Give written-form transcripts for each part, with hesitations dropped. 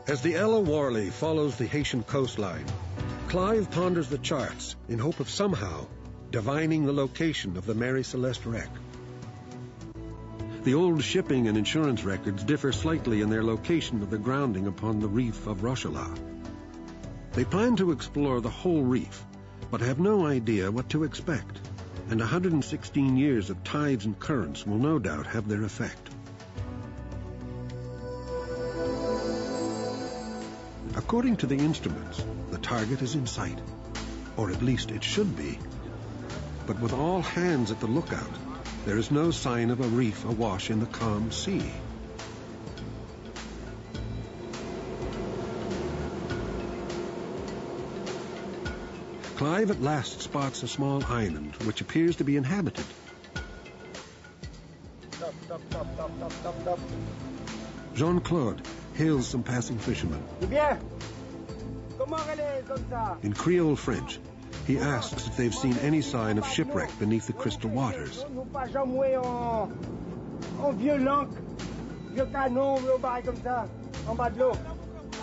As the Ella Warley follows the Haitian coastline, Clive ponders the charts in hope of somehow divining the location of the Mary Celeste wreck. The old shipping and insurance records differ slightly in their location of the grounding upon the reef of Rochela. They plan to explore the whole reef, but have no idea what to expect, and 116 years of tides and currents will no doubt have their effect. According to the instruments, the target is in sight, or at least it should be. But with all hands at the lookout, there is no sign of a reef awash in the calm sea. Clive at last spots a small island which appears to be inhabited. Jean-Claude hails some passing fishermen. In Creole French, he asks if they've seen any sign of shipwreck beneath the crystal waters.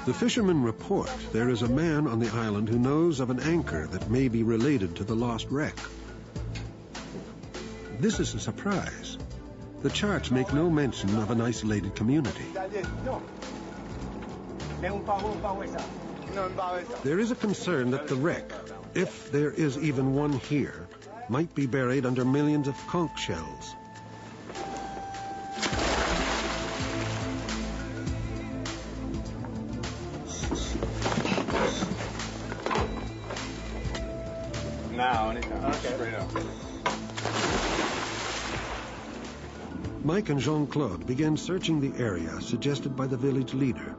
The fishermen report there is a man on the island who knows of an anchor that may be related to the lost wreck. This is a surprise. The charts make no mention of an isolated community. There is a concern that the wreck, if there is even one here, might be buried under millions of conch shells. Now, anytime. Okay. Straight up. Mike and Jean-Claude began searching the area suggested by the village leader.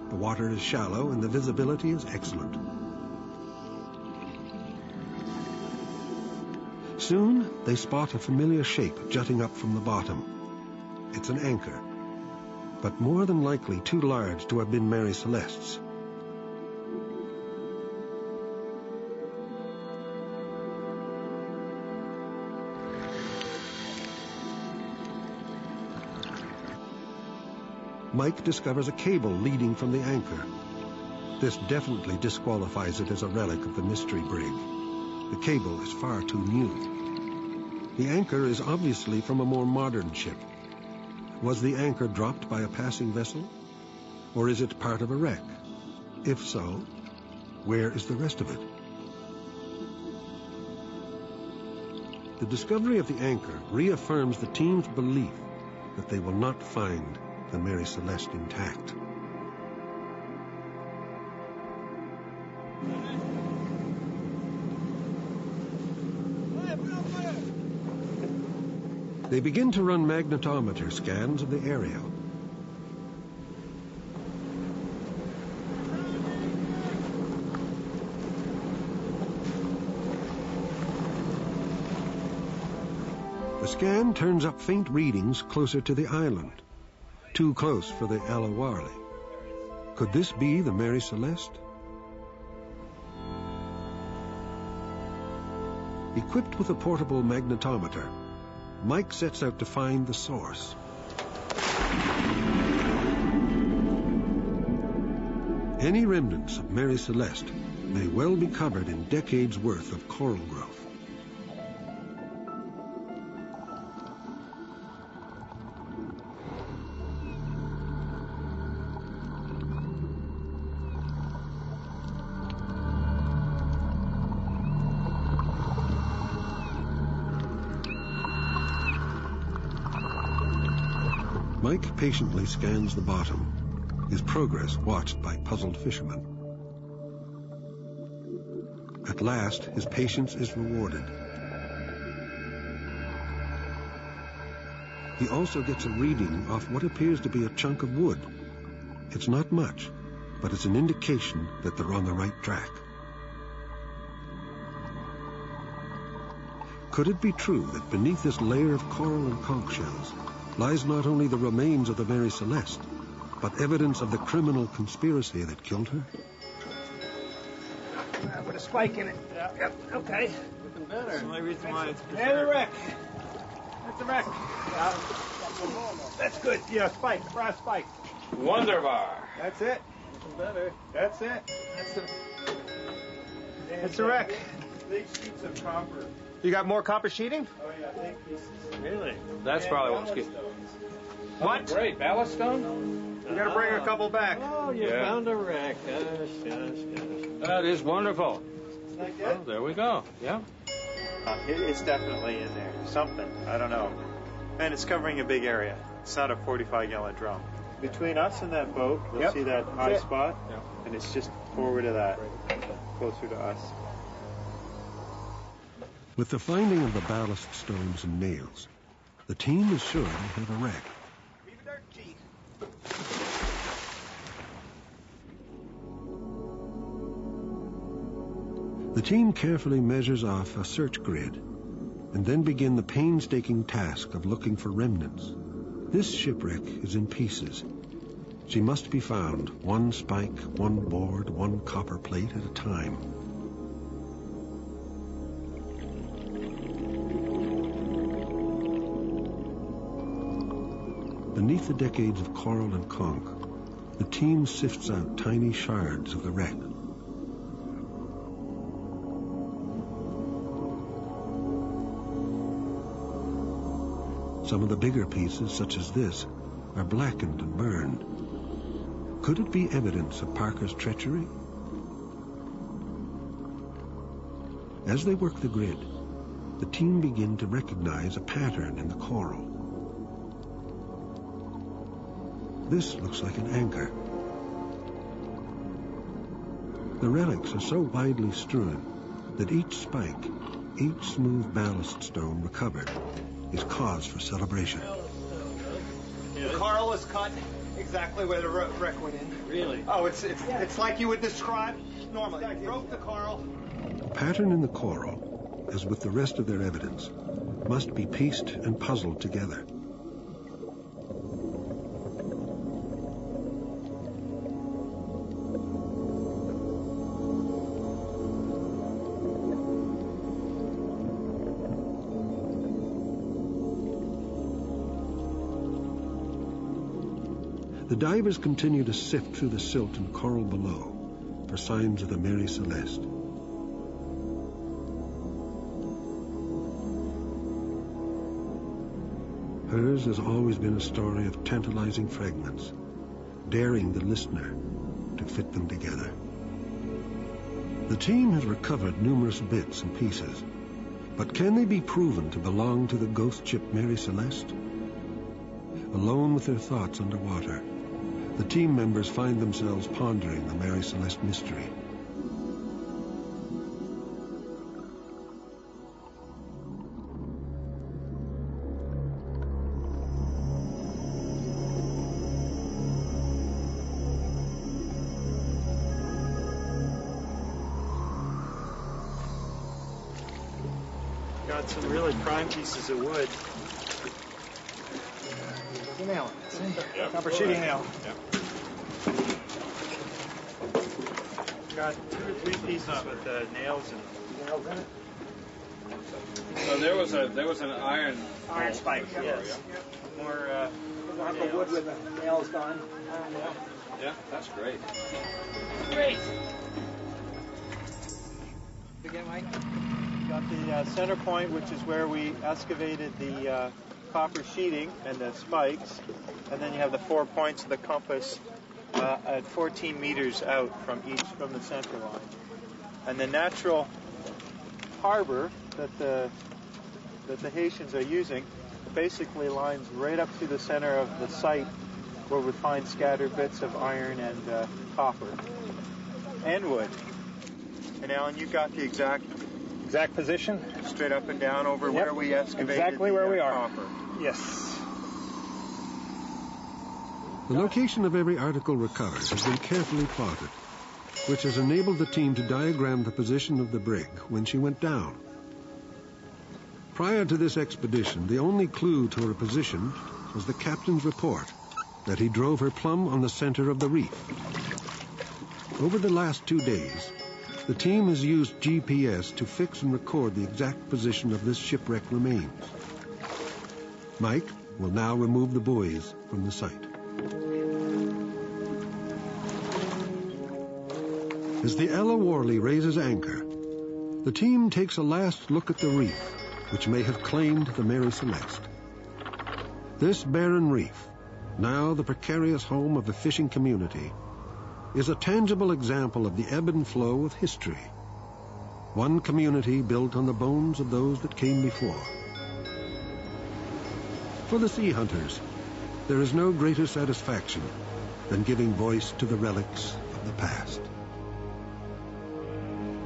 The water is shallow and the visibility is excellent. Soon, they spot a familiar shape jutting up from the bottom. It's an anchor, but more than likely too large to have been Mary Celeste's. Mike discovers a cable leading from the anchor. This definitely disqualifies it as a relic of the mystery brig. The cable is far too new. The anchor is obviously from a more modern ship. Was the anchor dropped by a passing vessel? Or is it part of a wreck? If so, where is the rest of it? The discovery of the anchor reaffirms the team's belief that they will not find the Mary Celeste intact. They begin to run magnetometer scans of the area. The scan turns up faint readings closer to the island. Too close for the Ella Warley. Could this be the Mary Celeste? Equipped with a portable magnetometer, Mike sets out to find the source. Any remnants of Mary Celeste may well be covered in decades' worth of coral growth. Mike patiently scans the bottom, his progress watched by puzzled fishermen. At last, his patience is rewarded. He also gets a reading off what appears to be a chunk of wood. It's not much, but it's an indication that they're on the right track. Could it be true that beneath this layer of coral and conch shells lies not only the remains of the Mary Celeste, but evidence of the criminal conspiracy that killed her? With a spike in it. Yeah. Yep, okay. Looking better. That's the only reason why it's preserved. There's the wreck. That's the wreck. That's good. Yeah, spike. Brass spike. Wonderbar. That's it. Better. That's it. That's the wreck. Big sheets of copper. You got more copper sheeting? Oh yeah, big pieces. Really? That's probably what was good. What? Great. Ballast stone? You gotta bring a couple back. Oh, you found a wreck. Yes. That is wonderful. Like Oh, there we go. Yeah. It's definitely in there. Something. I don't know. And it's covering a big area. It's not a 45-gallon drum. Between us and that boat, you'll see that high spot, and it's just forward of that, closer to us. With the finding of the ballast stones and nails, the team is sure they have a wreck. The team carefully measures off a search grid and then begin the painstaking task of looking for remnants. This shipwreck is in pieces. She must be found, one spike, one board, one copper plate at a time. Beneath the decades of coral and conch, the team sifts out tiny shards of the wreck. Some of the bigger pieces, such as this, are blackened and burned. Could it be evidence of Parker's treachery? As they work the grid, the team begin to recognize a pattern in the coral. This looks like an anchor. The relics are so widely strewn that each spike, each smooth ballast stone recovered, is cause for celebration. The coral is cut exactly where the wreck went in. Really? Oh, it's like you would describe normally. You broke the coral. The pattern in the coral, as with the rest of their evidence, must be pieced and puzzled together. The divers continue to sift through the silt and coral below for signs of the Mary Celeste. Hers has always been a story of tantalizing fragments, daring the listener to fit them together. The team has recovered numerous bits and pieces, but can they be proven to belong to the ghost ship Mary Celeste? Alone with their thoughts underwater, the team members find themselves pondering the Mary Celeste mystery. Got some really prime pieces of wood. You nail it. See? Copper sheeting nail. Got 2 or 3 pieces with nails in them. Nails in it? So there was an iron spike. Yes. More The wood with the nails gone. Yeah, that's great. Great. Again, Mike. Got the center point, which is where we excavated the copper sheeting and the spikes, and then you have the 4 points of the compass at 14 meters out from the center line. And the natural harbor that the Haitians are using basically lines right up to the center of the site, where we find scattered bits of iron and copper and wood. And Alan, you got the exact position? straight up and down over where we excavated exactly where we are. copper. Yes. The location of every article recovered has been carefully plotted, which has enabled the team to diagram the position of the brig when she went down. Prior to this expedition, the only clue to her position was the captain's report that he drove her plumb on the center of the reef. Over the last 2 days, the team has used GPS to fix and record the exact position of this shipwreck remains. Mike will now remove the buoys from the site. As the Ella Worley raises anchor, the team takes a last look at the reef, which may have claimed the Mary Celeste. This barren reef, now the precarious home of a fishing community, is a tangible example of the ebb and flow of history. One community built on the bones of those that came before. For the sea hunters, there is no greater satisfaction than giving voice to the relics of the past.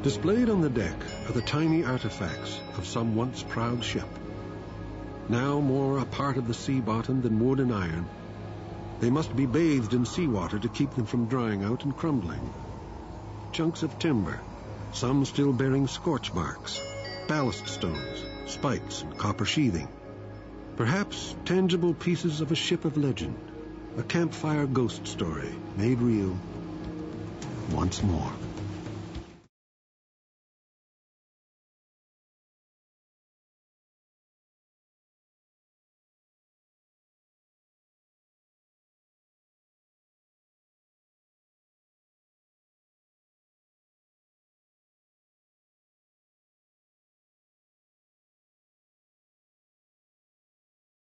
Displayed on the deck are the tiny artifacts of some once proud ship. Now more a part of the sea bottom than wood and iron, they must be bathed in seawater to keep them from drying out and crumbling. Chunks of timber, some still bearing scorch marks, ballast stones, spikes, and copper sheathing. Perhaps tangible pieces of a ship of legend, a campfire ghost story made real once more.